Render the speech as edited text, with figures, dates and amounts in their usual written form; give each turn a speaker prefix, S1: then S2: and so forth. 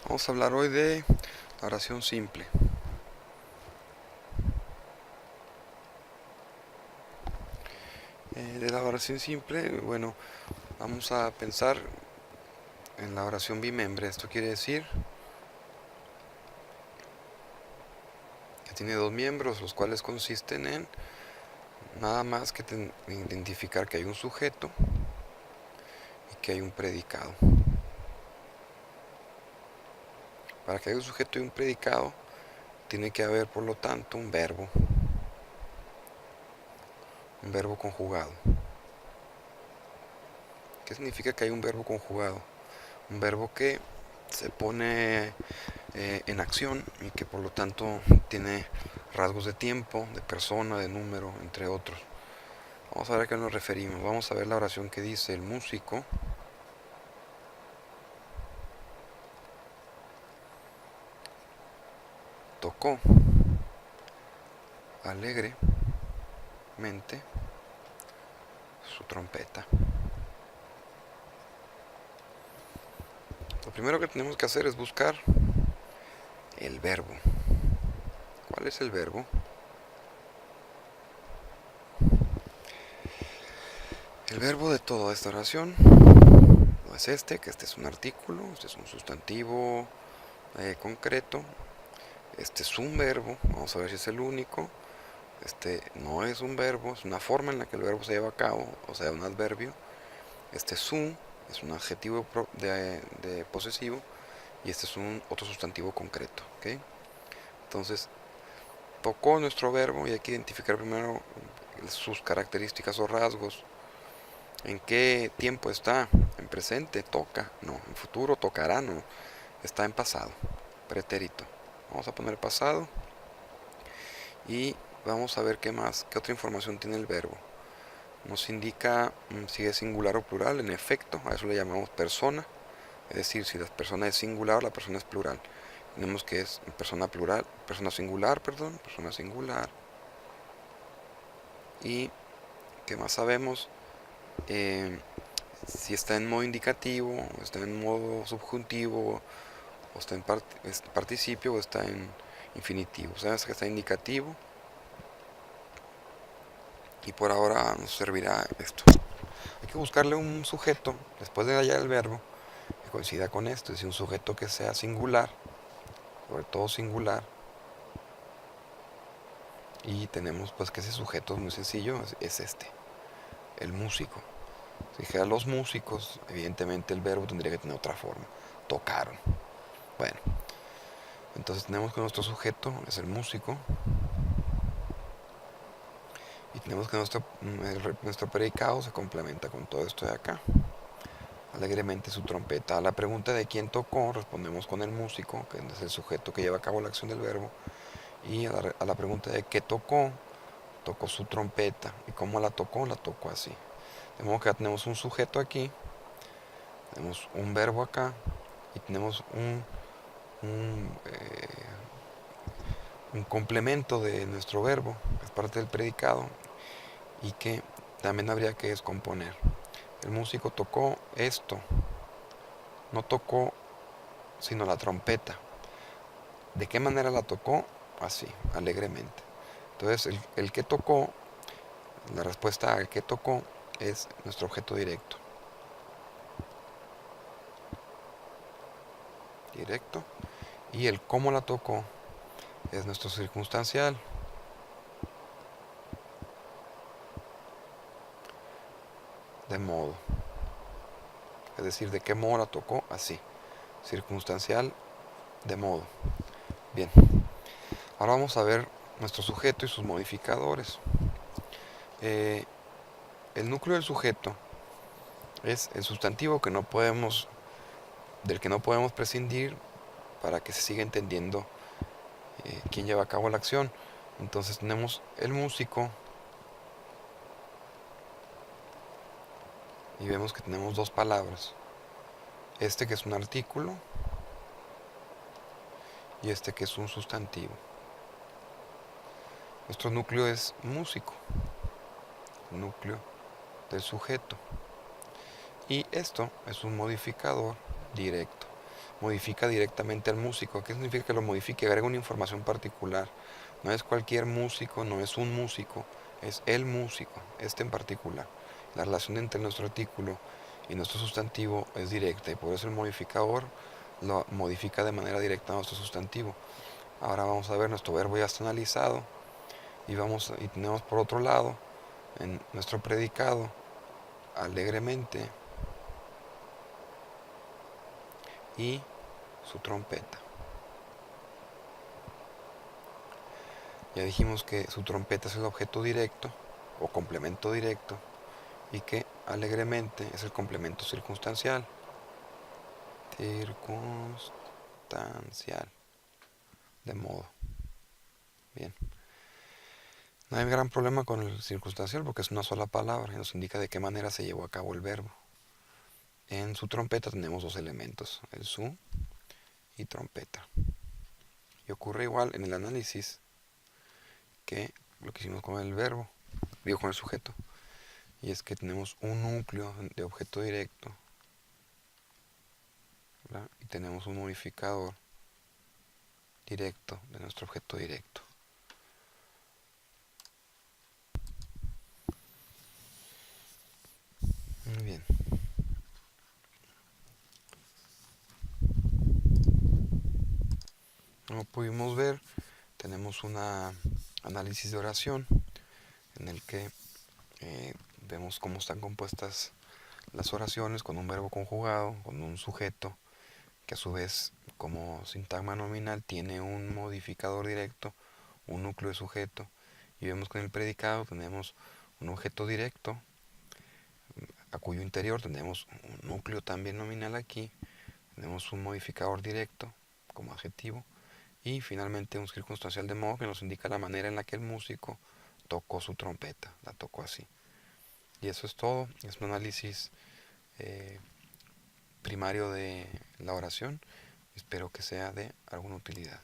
S1: Vamos a hablar hoy de la oración simple. De la oración simple, bueno, vamos a pensar en la oración bimembre. Esto quiere decir que tiene dos miembros, los cuales consisten en nada más que identificar que hay un sujeto y que hay un predicado. Para que haya un sujeto y un predicado, tiene que haber, por lo tanto, un verbo conjugado. ¿Qué significa que hay un verbo conjugado? Un verbo que se pone en acción y que por lo tanto tiene rasgos de tiempo, de persona, de número, entre otros. Vamos a ver a qué nos referimos. Vamos a ver la oración que dice: el músico tocó alegremente su trompeta. Lo primero que tenemos que hacer es buscar el verbo. ¿Cuál es el verbo? El verbo de toda esta oración no es que este es un artículo, este es un sustantivo concreto, este es un verbo, vamos a ver si es el único. Este no es un verbo, es una forma en la que el verbo se lleva a cabo, o sea, un adverbio. Este es un adjetivo de posesivo, y este es un otro sustantivo concreto, ¿okay? Entonces, tocó nuestro verbo y hay que identificar primero sus características o rasgos. ¿En qué tiempo está? En presente, toca, no. En futuro, tocará, no. Está en pasado, pretérito. Vamos a poner pasado y vamos a ver qué más, qué otra información tiene el verbo. Nos indica si es singular o plural. En efecto, a eso le llamamos persona, es decir, si la persona es singular o la persona es plural. Tenemos que es persona plural, persona singular, persona singular. Y qué más sabemos, si está en modo indicativo, o está en modo subjuntivo, o está en participio, o está en infinitivo. Sabemos que está indicativo, y por ahora nos servirá esto. Hay que buscarle un sujeto después de hallar el verbo que coincida con esto, es decir, un sujeto que sea singular, sobre todo singular. Y tenemos pues que ese sujeto es muy sencillo, es este, el músico. Si dijera los músicos, evidentemente el verbo tendría que tener otra forma. Tocaron. Bueno, entonces tenemos que nuestro sujeto es el músico. Y tenemos que nuestro predicado se complementa con todo esto de acá. Alegremente su trompeta. A la pregunta de quién tocó, respondemos con el músico, que es el sujeto que lleva a cabo la acción del verbo. Y a la pregunta de qué tocó su trompeta. ¿Y cómo la tocó? La tocó así. De modo que ya tenemos un sujeto aquí, tenemos un verbo acá, y tenemos un complemento de nuestro verbo, que es parte del predicado, y que también habría que descomponer. El músico tocó esto, no tocó sino la trompeta. ¿De qué manera la tocó? Así, alegremente. Entonces, el que tocó, la respuesta al que tocó es nuestro objeto directo. Y el cómo la tocó es nuestro circunstancial. De modo. Es decir, de qué modo la tocó, así. Circunstancial, de modo. Bien. Ahora vamos a ver nuestro sujeto y sus modificadores. El núcleo del sujeto es el sustantivo del que no podemos prescindir para que se siga entendiendo quién lleva a cabo la acción. Entonces tenemos el músico y vemos que tenemos dos palabras. Este que es un artículo y este que es un sustantivo. Nuestro núcleo es músico, núcleo del sujeto. Y esto es un modificador directo. modifica directamente al músico. ¿Qué significa que lo modifique? Agrega una información particular. No es cualquier músico, no es un músico, es el músico, este en particular. La relación entre nuestro artículo y nuestro sustantivo es directa y por eso el modificador lo modifica de manera directa a nuestro sustantivo. Ahora vamos a ver, nuestro verbo ya está analizado y tenemos por otro lado en nuestro predicado alegremente y su trompeta. Ya dijimos que su trompeta es el objeto directo o complemento directo y que alegremente es el complemento circunstancial. Circunstancial. De modo. Bien. No hay gran problema con el circunstancial porque es una sola palabra y nos indica de qué manera se llevó a cabo el verbo. En su trompeta tenemos dos elementos, el su y trompeta. Y ocurre igual en el análisis que lo que hicimos con el verbo, digo con el sujeto. Y es que tenemos un núcleo de objeto directo, ¿verdad? Y tenemos un modificador directo de nuestro objeto directo. Muy bien. Como pudimos ver, tenemos un análisis de oración en el que vemos cómo están compuestas las oraciones con un verbo conjugado, con un sujeto, que a su vez como sintagma nominal tiene un modificador directo, un núcleo de sujeto, y vemos que en el predicado tenemos un objeto directo, a cuyo interior tenemos un núcleo también nominal aquí, tenemos un modificador directo como adjetivo, y finalmente un circunstancial de modo que nos indica la manera en la que el músico tocó su trompeta, la tocó así. Y eso es todo, es un análisis eh, primario de la oración. Espero que sea de alguna utilidad.